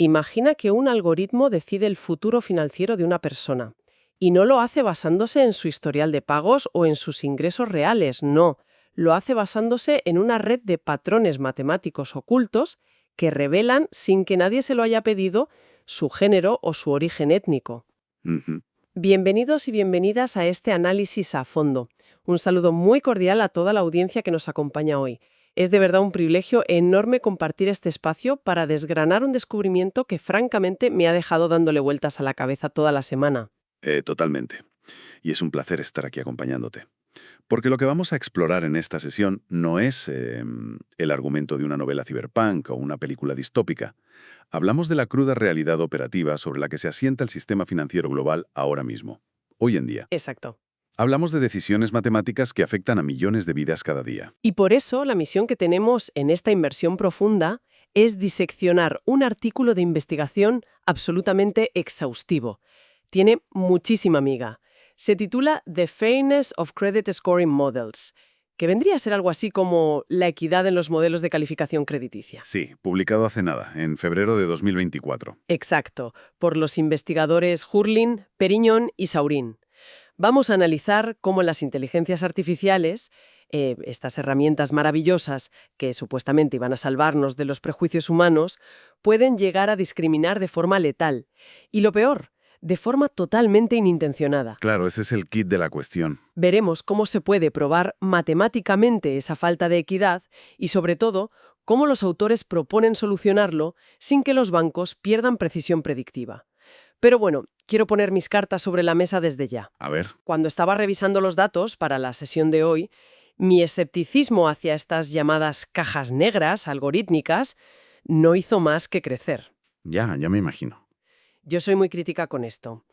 Imagina que un algoritmo decide el futuro financiero de una persona y no lo hace basándose en su historial de pagos o en sus ingresos reales, no. Lo hace basándose en una red de patrones matemáticos ocultos que revelan, sin que nadie se lo haya pedido, su género o su origen étnico. Ujú. Bienvenidos y bienvenidas a este análisis a fondo. Un saludo muy cordial a toda la audiencia que nos acompaña hoy. Es de verdad un privilegio enorme compartir este espacio para desgranar un descubrimiento que francamente me ha dejado dándole vueltas a la cabeza toda la semana. Totalmente. Y es un placer estar aquí acompañándote. Porque lo que vamos a explorar en esta sesión no es el argumento de una novela cyberpunk o una película distópica. Hablamos de la cruda realidad operativa sobre la que se asienta el sistema financiero global ahora mismo, hoy en día. Exacto. Hablamos de decisiones matemáticas que afectan a millones de vidas cada día. Y por eso la misión que tenemos en esta inmersión profunda es diseccionar un artículo de investigación absolutamente exhaustivo. Tiene muchísima miga. Se titula The Fairness of Credit Scoring Models, que vendría a ser algo así como la equidad en los modelos de calificación crediticia. Sí, publicado hace nada, en febrero de 2024. Exacto, por los investigadores Hurlin, Periñón y Saurín. Vamos a analizar cómo las inteligencias artificiales, estas herramientas maravillosas que supuestamente iban a salvarnos de los prejuicios humanos, pueden llegar a discriminar de forma letal. Y lo peor, de forma totalmente inintencionada. Claro, ese es el kit de la cuestión. Veremos cómo se puede probar matemáticamente esa falta de equidad y, sobre todo, cómo los autores proponen solucionarlo sin que los bancos pierdan precisión predictiva. Pero bueno, quiero poner mis cartas sobre la mesa desde ya. A ver. Cuando estaba revisando los datos para la sesión de hoy, mi escepticismo hacia estas llamadas cajas negras algorítmicas no hizo más que crecer. Ya me imagino. Yo soy muy crítica con esto.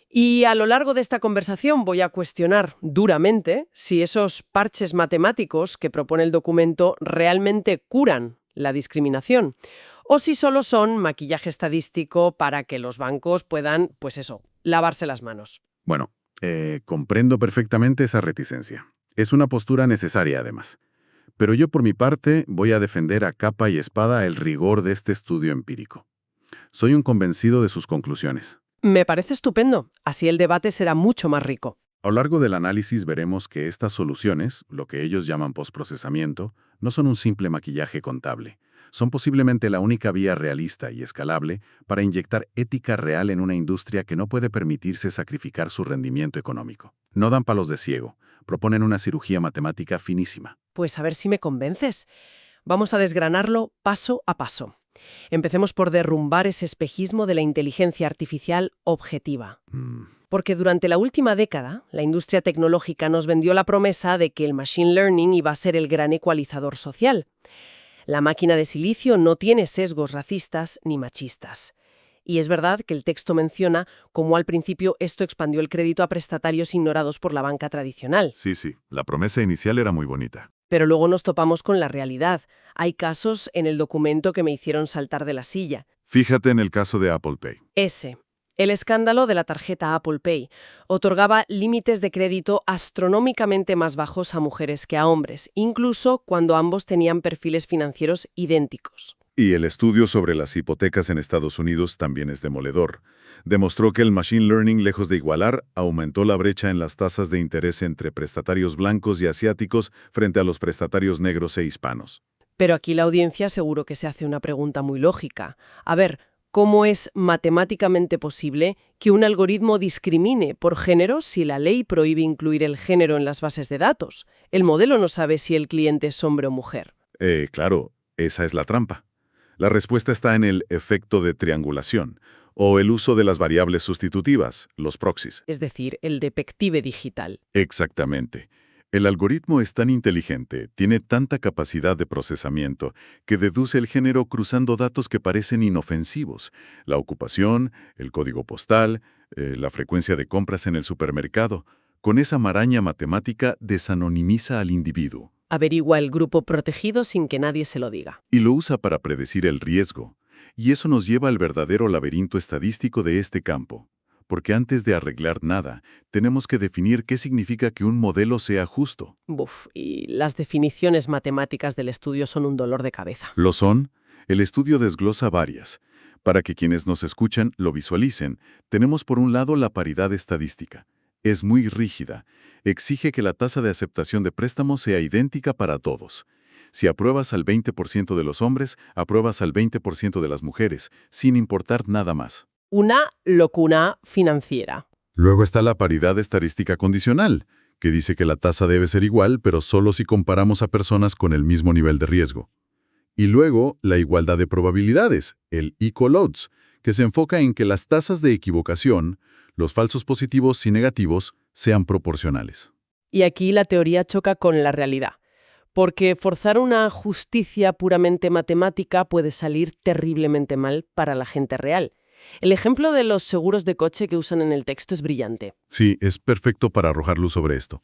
Y a lo largo de esta conversación voy a cuestionar duramente si esos parches matemáticos que propone el documento realmente curan la discriminación o si solo son maquillaje estadístico para que los bancos puedan, pues eso, lavarse las manos. Bueno, comprendo perfectamente esa reticencia. Es una postura necesaria, además. Pero yo, por mi parte, voy a defender a capa y espada el rigor de este estudio empírico. Soy un convencido de sus conclusiones. Me parece estupendo. Así el debate será mucho más rico. A lo largo del análisis veremos que estas soluciones, lo que ellos llaman postprocesamiento, no son un simple maquillaje contable. Son posiblemente la única vía realista y escalable para inyectar ética real en una industria que no puede permitirse sacrificar su rendimiento económico. No dan palos de ciego, proponen una cirugía matemática finísima. Pues a ver si me convences. Vamos a desgranarlo paso a paso. Empecemos por derrumbar ese espejismo de la inteligencia artificial objetiva. Porque durante la última década, la industria tecnológica nos vendió la promesa de que el machine learning iba a ser el gran ecualizador social. La máquina de silicio no tiene sesgos racistas ni machistas. Y es verdad que el texto menciona cómo al principio esto expandió el crédito a prestatarios ignorados por la banca tradicional. Sí, la promesa inicial era muy bonita. Pero luego nos topamos con la realidad. Hay casos en el documento que me hicieron saltar de la silla. Fíjate en el caso de Apple Pay. El escándalo de la tarjeta Apple Pay otorgaba límites de crédito astronómicamente más bajos a mujeres que a hombres, incluso cuando ambos tenían perfiles financieros idénticos. Y el estudio sobre las hipotecas en Estados Unidos también es demoledor. Demostró que el machine learning, lejos de igualar, aumentó la brecha en las tasas de interés entre prestatarios blancos y asiáticos frente a los prestatarios negros e hispanos. Pero aquí la audiencia seguro que se hace una pregunta muy lógica. A ver, ¿cómo es matemáticamente posible que un algoritmo discrimine por género si la ley prohíbe incluir el género en las bases de datos? El modelo no sabe si el cliente es hombre o mujer. Claro, esa es la trampa. La respuesta está en el efecto de triangulación, o el uso de las variables sustitutivas, los proxies. Es decir, el detective digital. Exactamente. El algoritmo es tan inteligente, tiene tanta capacidad de procesamiento, que deduce el género cruzando datos que parecen inofensivos. La ocupación, el código postal, la frecuencia de compras en el supermercado. Con esa maraña matemática desanonimiza al individuo. Averigua el grupo protegido sin que nadie se lo diga. Y lo usa para predecir el riesgo. Y eso nos lleva al verdadero laberinto estadístico de este campo. Porque antes de arreglar nada, tenemos que definir qué significa que un modelo sea justo. Y las definiciones matemáticas del estudio son un dolor de cabeza. ¿Lo son? El estudio desglosa varias. Para que quienes nos escuchan lo visualicen, tenemos por un lado la paridad estadística. Es muy rígida. Exige que la tasa de aceptación de préstamos sea idéntica para todos. Si apruebas al 20% de los hombres, apruebas al 20% de las mujeres, sin importar nada más. Una locura financiera. Luego está la paridad estadística condicional, que dice que la tasa debe ser igual, pero solo si comparamos a personas con el mismo nivel de riesgo. Y luego, la igualdad de probabilidades, el equal odds, que se enfoca en que las tasas de equivocación, los falsos positivos y negativos, sean proporcionales. Y aquí la teoría choca con la realidad, porque forzar una justicia puramente matemática puede salir terriblemente mal para la gente real. El ejemplo de los seguros de coche que usan en el texto es brillante. Sí, es perfecto para arrojar luz sobre esto.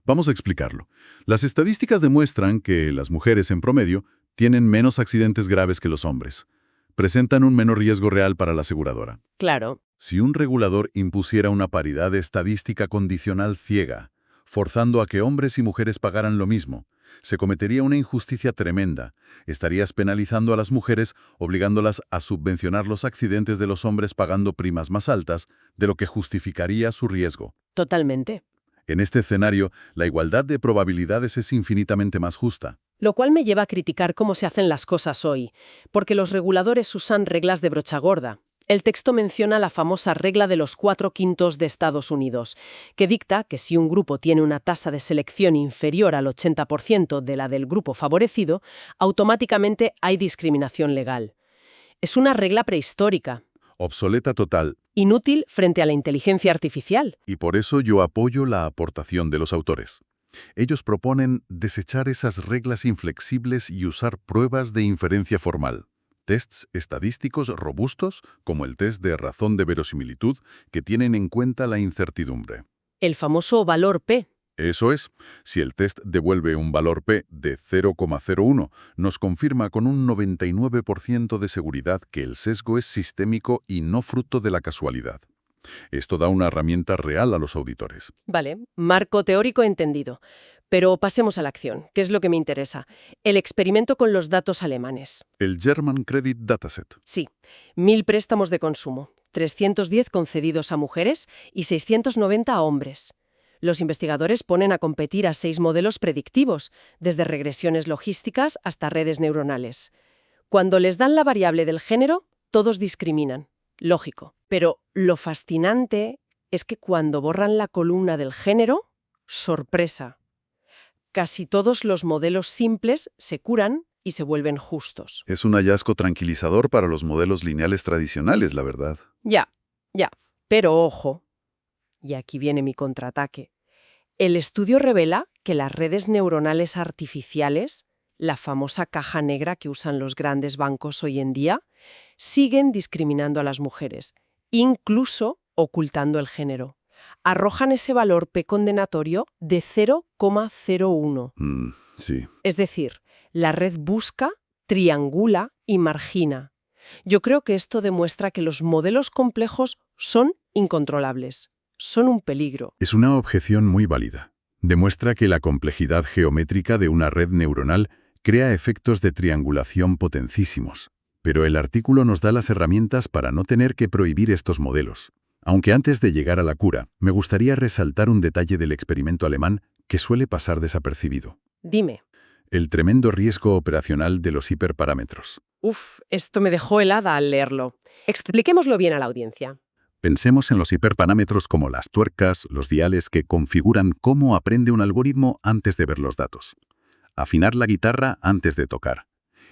Vamos a explicarlo. Las estadísticas demuestran que las mujeres, en promedio, tienen menos accidentes graves que los hombres. Presentan un menor riesgo real para la aseguradora. Claro. Si un regulador impusiera una paridad estadística condicional ciega, forzando a que hombres y mujeres pagaran lo mismo, se cometería una injusticia tremenda. Estarías penalizando a las mujeres, obligándolas a subvencionar los accidentes de los hombres pagando primas más altas, de lo que justificaría su riesgo. Totalmente. En este escenario, la igualdad de probabilidades es infinitamente más justa. Lo cual me lleva a criticar cómo se hacen las cosas hoy, porque los reguladores usan reglas de brocha gorda. El texto menciona la famosa regla de los 4/5 de Estados Unidos, que dicta que si un grupo tiene una tasa de selección inferior al 80% de la del grupo favorecido, automáticamente hay discriminación legal. Es una regla prehistórica, Obsoleta total. inútil frente a la inteligencia artificial. Y por eso yo apoyo la aportación de los autores. Ellos proponen desechar esas reglas inflexibles y usar pruebas de inferencia formal. Tests estadísticos robustos, como el test de razón de verosimilitud, que tienen en cuenta la incertidumbre. El famoso valor P. Eso es, si el test devuelve un valor P de 0,01, nos confirma con un 99% de seguridad que el sesgo es sistémico y no fruto de la casualidad. Esto da una herramienta real a los auditores. Vale, marco teórico entendido. Pero pasemos a la acción, que es lo que me interesa. El experimento con los datos alemanes. El German Credit Dataset. Sí, 1000 préstamos de consumo, 310 concedidos a mujeres y 690 a hombres. Los investigadores ponen a competir a 6 modelos predictivos, desde regresiones logísticas hasta redes neuronales. Cuando les dan la variable del género, todos discriminan. Lógico. Pero lo fascinante es que cuando borran la columna del género, sorpresa. Casi todos los modelos simples se curan y se vuelven justos. Es un hallazgo tranquilizador para los modelos lineales tradicionales, la verdad. Ya. Pero ojo, y aquí viene mi contraataque. El estudio revela que las redes neuronales artificiales, la famosa caja negra que usan los grandes bancos hoy en día, siguen discriminando a las mujeres, incluso ocultando el género. Arrojan ese valor P condenatorio de 0,01. Sí. Es decir, la red busca, triangula y margina. Yo creo que esto demuestra que los modelos complejos son incontrolables, son un peligro. Es una objeción muy válida. Demuestra que la complejidad geométrica de una red neuronal crea efectos de triangulación potentísimos. Pero el artículo nos da las herramientas para no tener que prohibir estos modelos. Aunque antes de llegar a la cura, me gustaría resaltar un detalle del experimento alemán que suele pasar desapercibido. Dime. El tremendo riesgo operacional de los hiperparámetros. Esto me dejó helada al leerlo. Expliquémoslo bien a la audiencia. Pensemos en los hiperparámetros como las tuercas, los diales que configuran cómo aprende un algoritmo antes de ver los datos. Afinar la guitarra antes de tocar.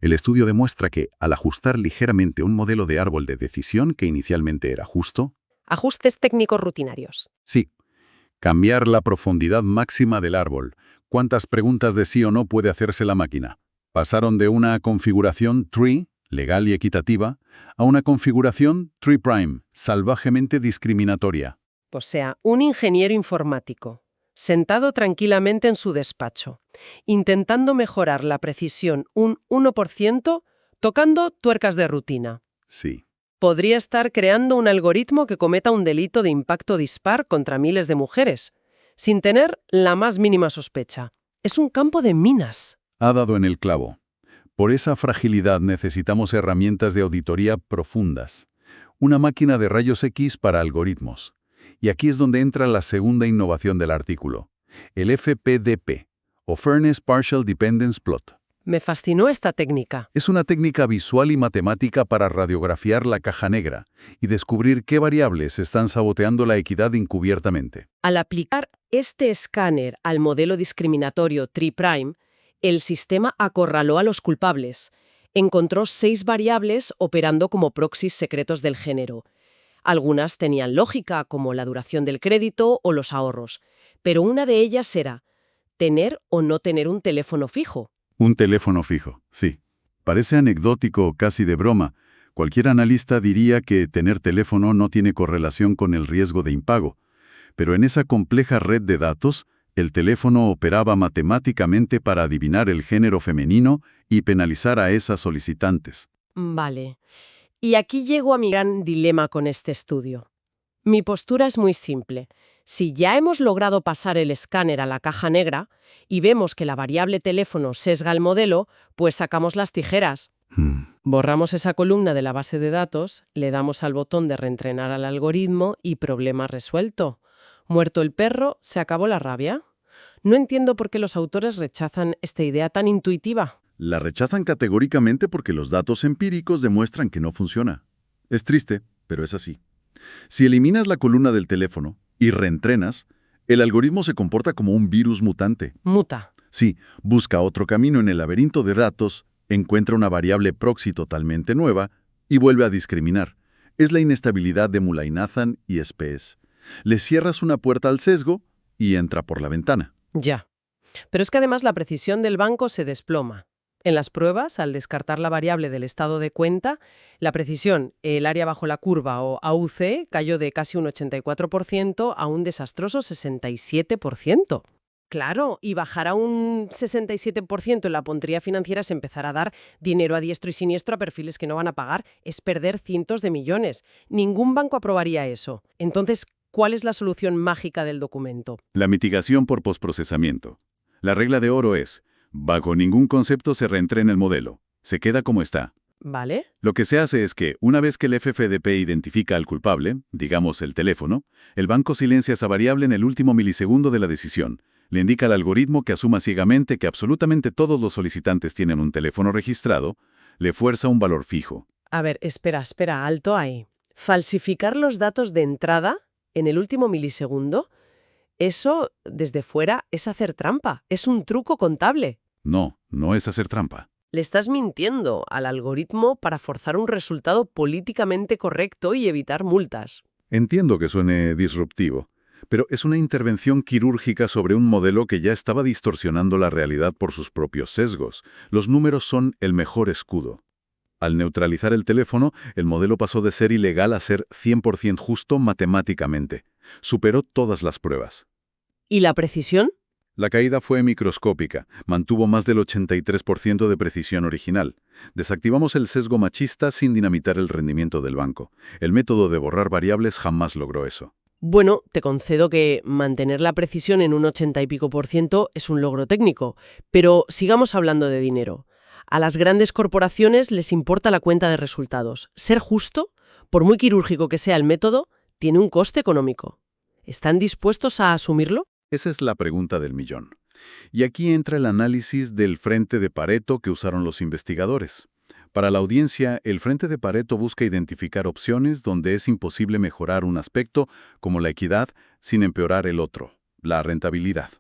El estudio demuestra que, al ajustar ligeramente un modelo de árbol de decisión que inicialmente era justo... Ajustes técnicos rutinarios. Sí. Cambiar la profundidad máxima del árbol. ¿Cuántas preguntas de sí o no puede hacerse la máquina? Pasaron de una configuración tree, legal y equitativa, a una configuración tree prime, salvajemente discriminatoria. O sea, un ingeniero informático, sentado tranquilamente en su despacho, intentando mejorar la precisión un 1%, tocando tuercas de rutina. Sí. Podría estar creando un algoritmo que cometa un delito de impacto dispar contra miles de mujeres, sin tener la más mínima sospecha. Es un campo de minas. Ha dado en el clavo. Por esa fragilidad necesitamos herramientas de auditoría profundas. Una máquina de rayos X para algoritmos. Y aquí es donde entra la segunda innovación del artículo, el FPDP, o Fairness Partial Dependence Plot. Me fascinó esta técnica. Es una técnica visual y matemática para radiografiar la caja negra y descubrir qué variables están saboteando la equidad encubiertamente. Al aplicar este escáner al modelo discriminatorio Tri-Prime, el sistema acorraló a los culpables. Encontró 6 variables operando como proxies secretos del género. Algunas tenían lógica, como la duración del crédito o los ahorros, pero una de ellas era tener o no tener un teléfono fijo. Un teléfono fijo, sí. Parece anecdótico, casi de broma. Cualquier analista diría que tener teléfono no tiene correlación con el riesgo de impago. Pero en esa compleja red de datos, el teléfono operaba matemáticamente para adivinar el género femenino y penalizar a esas solicitantes. Vale. Y aquí llego a mi gran dilema con este estudio. Mi postura es muy simple. Si ya hemos logrado pasar el escáner a la caja negra y vemos que la variable teléfono sesga el modelo, pues sacamos las tijeras. Borramos esa columna de la base de datos, le damos al botón de reentrenar al algoritmo y problema resuelto. Muerto el perro, se acabó la rabia. No entiendo por qué los autores rechazan esta idea tan intuitiva. La rechazan categóricamente porque los datos empíricos demuestran que no funciona. Es triste, pero es así. Si eliminas la columna del teléfono y reentrenas, el algoritmo se comporta como un virus mutante. Muta. Sí, busca otro camino en el laberinto de datos, encuentra una variable proxy totalmente nueva y vuelve a discriminar. Es la inestabilidad de Mullainathan y Spees. Le cierras una puerta al sesgo y entra por la ventana. Ya. Pero es que además la precisión del banco se desploma. En las pruebas, al descartar la variable del estado de cuenta, la precisión, el área bajo la curva o AUC, cayó de casi un 84% a un desastroso 67%. Claro, y bajar a un 67% en la pontría financiera es empezar a dar dinero a diestro y siniestro a perfiles que no van a pagar, es perder cientos de millones. Ningún banco aprobaría eso. Entonces, ¿cuál es la solución mágica del documento? La mitigación por posprocesamiento. La regla de oro es: bajo ningún concepto se reentrena el modelo. Se queda como está. ¿Vale? Lo que se hace es que, una vez que el FFDP identifica al culpable, digamos el teléfono, el banco silencia esa variable en el último milisegundo de la decisión. Le indica al algoritmo que asuma ciegamente que absolutamente todos los solicitantes tienen un teléfono registrado, le fuerza un valor fijo. A ver, espera, alto ahí. ¿Falsificar los datos de entrada en el último milisegundo? Eso, desde fuera, es hacer trampa. Es un truco contable. No, no es hacer trampa. Le estás mintiendo al algoritmo para forzar un resultado políticamente correcto y evitar multas. Entiendo que suene disruptivo, pero es una intervención quirúrgica sobre un modelo que ya estaba distorsionando la realidad por sus propios sesgos. Los números son el mejor escudo. Al neutralizar el teléfono, el modelo pasó de ser ilegal a ser 100% justo matemáticamente. Superó todas las pruebas. ¿Y la precisión? La caída fue microscópica, mantuvo más del 83% de precisión original. Desactivamos el sesgo machista sin dinamitar el rendimiento del banco. El método de borrar variables jamás logró eso. Bueno, te concedo que mantener la precisión en un 80 y pico por ciento es un logro técnico, pero sigamos hablando de dinero. A las grandes corporaciones les importa la cuenta de resultados. Ser justo, por muy quirúrgico que sea el método, tiene un coste económico. ¿Están dispuestos a asumirlo? Esa es la pregunta del millón. Y aquí entra el análisis del frente de Pareto que usaron los investigadores. Para la audiencia, el frente de Pareto busca identificar opciones donde es imposible mejorar un aspecto, como la equidad, sin empeorar el otro, la rentabilidad,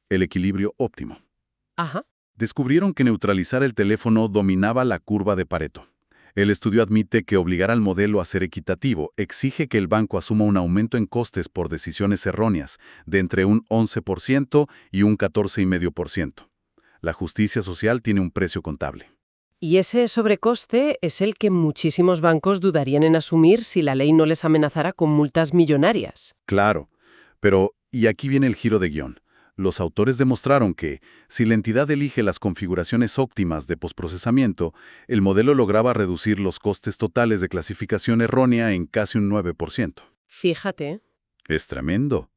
el equilibrio óptimo. Ajá. Descubrieron que neutralizar el teléfono dominaba la curva de Pareto. El estudio admite que obligar al modelo a ser equitativo exige que el banco asuma un aumento en costes por decisiones erróneas de entre un 11% y un 14,5%. La justicia social tiene un precio contable. Y ese sobrecoste es el que muchísimos bancos dudarían en asumir si la ley no les amenazara con multas millonarias. Claro, pero, y aquí viene el giro de guión. Los autores demostraron que, si la entidad elige las configuraciones óptimas de posprocesamiento, el modelo lograba reducir los costes totales de clasificación errónea en casi un 9%. Fíjate. Es tremendo.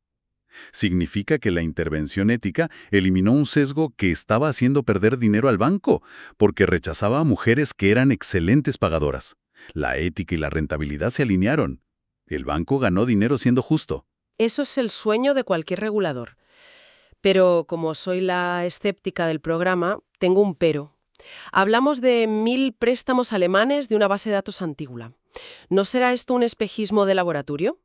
Significa que la intervención ética eliminó un sesgo que estaba haciendo perder dinero al banco, porque rechazaba a mujeres que eran excelentes pagadoras. La ética y la rentabilidad se alinearon. El banco ganó dinero siendo justo. Eso es el sueño de cualquier regulador. Pero como soy la escéptica del programa, tengo un pero. Hablamos de 1000 préstamos alemanes de una base de datos antigua. ¿No será esto un espejismo de laboratorio?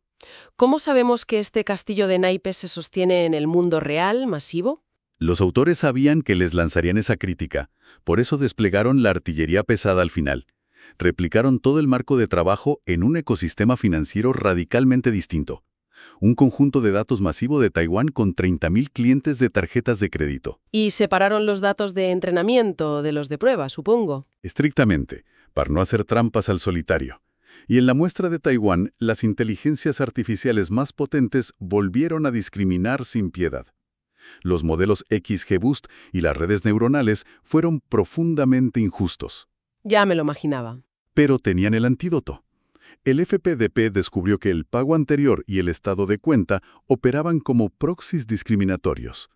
¿Cómo sabemos que este castillo de naipes se sostiene en el mundo real, masivo? Los autores sabían que les lanzarían esa crítica, por eso desplegaron la artillería pesada al final. Replicaron todo el marco de trabajo en un ecosistema financiero radicalmente distinto. Un conjunto de datos masivo de Taiwán con 30.000 clientes de tarjetas de crédito. Y separaron los datos de entrenamiento de los de prueba, supongo. Estrictamente, para no hacer trampas al solitario. Y en la muestra de Taiwán, las inteligencias artificiales más potentes volvieron a discriminar sin piedad. Los modelos XGBoost y las redes neuronales fueron profundamente injustos. Ya me lo imaginaba. Pero tenían el antídoto. El FPDP descubrió que el pago anterior y el estado de cuenta operaban como proxies discriminatorios.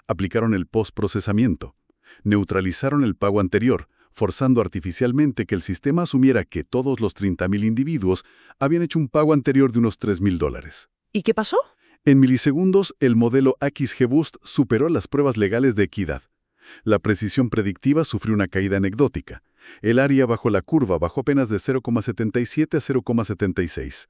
Aplicaron el postprocesamiento. Neutralizaron el pago anterior, forzando artificialmente que el sistema asumiera que todos los 30.000 individuos habían hecho un pago anterior de unos $3.000. ¿Y qué pasó? En milisegundos, el modelo XGBoost superó las pruebas legales de equidad. La precisión predictiva sufrió una caída anecdótica. El área bajo la curva bajó apenas de 0,77 a 0,76.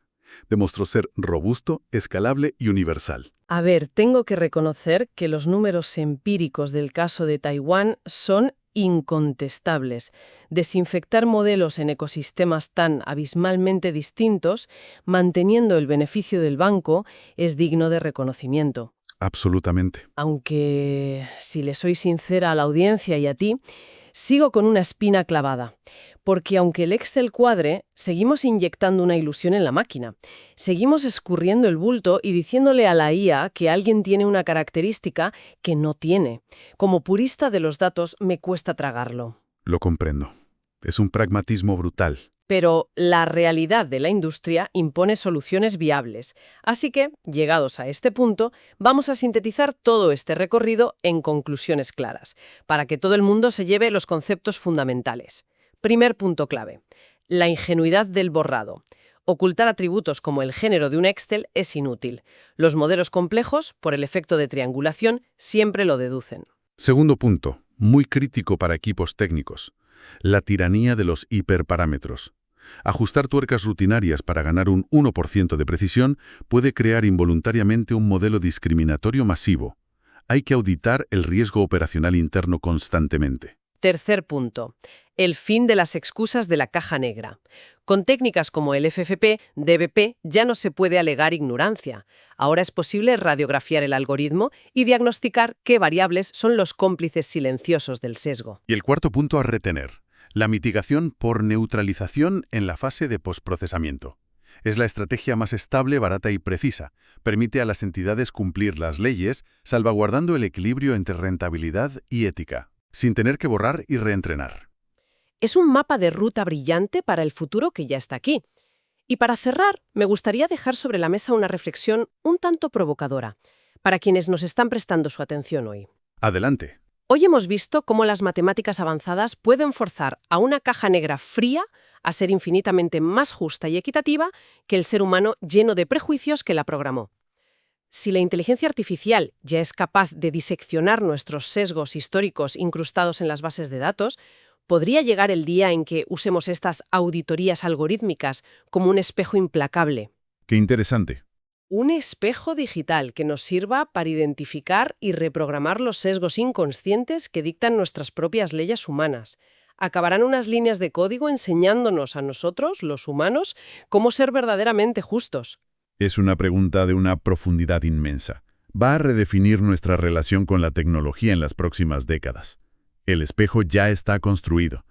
Demostró ser robusto, escalable y universal. A ver, tengo que reconocer que los números empíricos del caso de Taiwán son incontestables. Desinfectar modelos en ecosistemas tan abismalmente distintos, manteniendo el beneficio del banco, es digno de reconocimiento. Absolutamente. Aunque, si le soy sincera a la audiencia y a ti, sigo con una espina clavada. Porque aunque el Excel cuadre, seguimos inyectando una ilusión en la máquina. Seguimos escurriendo el bulto y diciéndole a la IA que alguien tiene una característica que no tiene. Como purista de los datos, me cuesta tragarlo. Lo comprendo. Es un pragmatismo brutal. Pero la realidad de la industria impone soluciones viables. Así que, llegados a este punto, vamos a sintetizar todo este recorrido en conclusiones claras, para que todo el mundo se lleve los conceptos fundamentales. Primer punto clave: la ingenuidad del borrado. Ocultar atributos como el género de un Excel es inútil. Los modelos complejos, por el efecto de triangulación, siempre lo deducen. Segundo punto, muy crítico para equipos técnicos. La tiranía de los hiperparámetros. Ajustar tuercas rutinarias para ganar un 1% de precisión puede crear involuntariamente un modelo discriminatorio masivo. Hay que auditar el riesgo operacional interno constantemente. Tercer punto: el fin de las excusas de la caja negra. Con técnicas como el FFP, DBP, ya no se puede alegar ignorancia. Ahora es posible radiografiar el algoritmo y diagnosticar qué variables son los cómplices silenciosos del sesgo. Y el cuarto punto a retener: la mitigación por neutralización en la fase de postprocesamiento. Es la estrategia más estable, barata y precisa. Permite a las entidades cumplir las leyes, salvaguardando el equilibrio entre rentabilidad y ética, sin tener que borrar y reentrenar. Es un mapa de ruta brillante para el futuro que ya está aquí. Y para cerrar, me gustaría dejar sobre la mesa una reflexión un tanto provocadora, para quienes nos están prestando su atención hoy. Adelante. Hoy hemos visto cómo las matemáticas avanzadas pueden forzar a una caja negra fría a ser infinitamente más justa y equitativa que el ser humano lleno de prejuicios que la programó. Si la inteligencia artificial ya es capaz de diseccionar nuestros sesgos históricos incrustados en las bases de datos, ¿podría llegar el día en que usemos estas auditorías algorítmicas como un espejo implacable? Qué interesante. Un espejo digital que nos sirva para identificar y reprogramar los sesgos inconscientes que dictan nuestras propias leyes humanas. Acabarán unas líneas de código enseñándonos a nosotros, los humanos, cómo ser verdaderamente justos. Es una pregunta de una profundidad inmensa. Va a redefinir nuestra relación con la tecnología en las próximas décadas. El espejo ya está construido.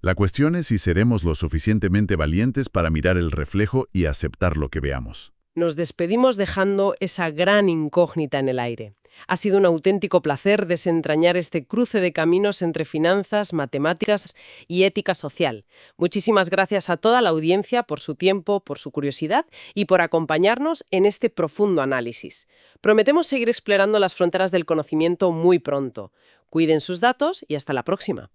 La cuestión es si seremos lo suficientemente valientes para mirar el reflejo y aceptar lo que veamos. Nos despedimos dejando esa gran incógnita en el aire. Ha sido un auténtico placer desentrañar este cruce de caminos entre finanzas, matemáticas y ética social. Muchísimas gracias a toda la audiencia por su tiempo, por su curiosidad y por acompañarnos en este profundo análisis. Prometemos seguir explorando las fronteras del conocimiento muy pronto. Cuiden sus datos y hasta la próxima.